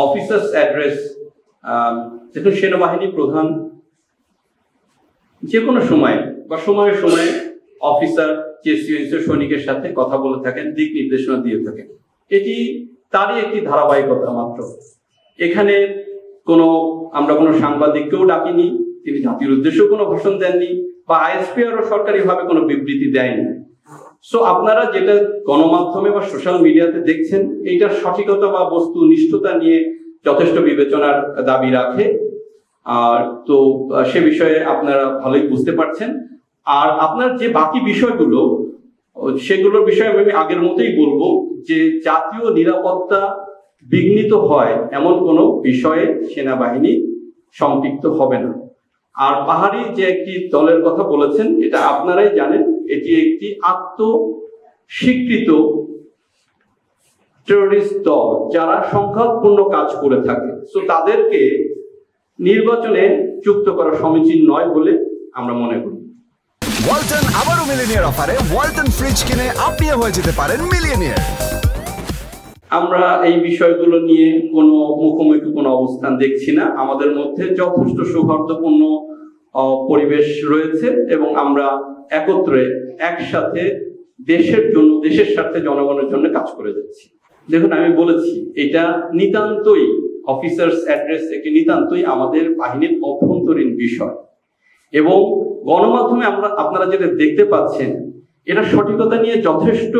Officers address, দেখুন সেনাবাহিনী প্রধান যে কোনো সময় বা সময়ে সময়ে অফিসার সৈনিকের সাথে কথা বলে থাকেন, দিক নির্দেশনা দিয়ে থাকেন। এটি তারই একটি ধারাবাহিকতা মাত্র। এখানে আমরা কোনো সাংবাদিককেও ডাকিনি, তিনি জাতির উদ্দেশ্যেও কোনো ভাষণ দেননি, বা আইএসপিআরও সরকারিভাবে কোনো বিবৃতি দেয়নি। সো আপনারা যেটা গণমাধ্যমে বা সোশ্যাল মিডিয়াতে দেখছেন, এইটার সঠিকতা বা বস্তুনিষ্ঠতা নিয়ে যথেষ্ট বিবেচনার দাবি রাখে। আর তো সে বিষয়ে আপনারা ভালোই বুঝতে পারছেন। আর আপনার যে বাকি বিষয়গুলো, সেগুলোর বিষয়ে আমি আগের মতোই বলবো যে জাতীয় নিরাপত্তা বিঘ্নিত হয় এমন কোনো বিষয়ে সেনাবাহিনী সম্পৃক্ত হবে না। আর পাহাড়ি যে একটি দলের কথা বলেছেন, এটা আপনারাই জানেন, এটি একটি আত্মস্বীকৃত টেররিস্ট দল যারা সংঘাতপূর্ণ কাজ করে থাকে। সো তাদেরকে নির্বাচনে যুক্ত করা সমীচীন নয় বলে আমরা মনে করি। ওয়ালটন আবারও মিলিয়নিয়ার অফারে ওয়ালটন ফ্রিজ কিনে আপনিও হয়ে যেতে পারেন মিলিয়নিয়ার। আমরা এই বিষয়গুলো নিয়ে কোনো মুখোমুখি কোনো অবস্থান দেখছি না। আমাদের মধ্যে যথেষ্ট সৌহার্দ্যপূর্ণ পরিবেশ রয়েছে এবং আমরা একত্রে একসাথে দেশের জন্য, দেশের স্বার্থে, জনগণের জন্য কাজ করে যাচ্ছি। দেখুন, আমি বলেছি এটা নিতান্তই অফিসার্স অ্যাড্রেস, একটি নিতান্তই আমাদের বাহিনীর অভ্যন্তরীণ বিষয়। এবং গণমাধ্যমে আপনারা যেটা দেখতে পাচ্ছেন, এটা সঠিকতা নিয়ে যথেষ্ট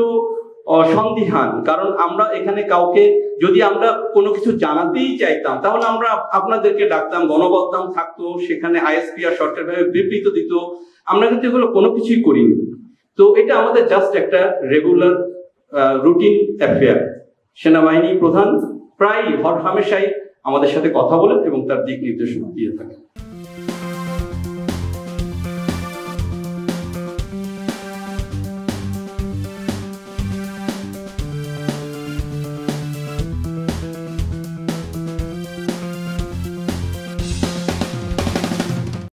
সন্দিহান। কারণ আমরা এখানে কাউকে, যদি আমরা কোনো কিছু জানাতেই চাইতাম, তাহলে আমরা আপনাদেরকে ডাকতাম, গণমাধ্যম থাকতো, সেখানে আইএসপিআর সরকারিভাবে বিবৃত দিত। আমরা কিন্তু এগুলো কোনো কিছুই করিনি। তো এটা আমাদের জাস্ট একটা রেগুলার রুটিন অ্যাফেয়ার। সেনাবাহিনী প্রধান প্রায় হরহামেশাই আমাদের সাথে কথা বলেন এবং তার দিক নির্দেশনা দিয়ে থাকেন।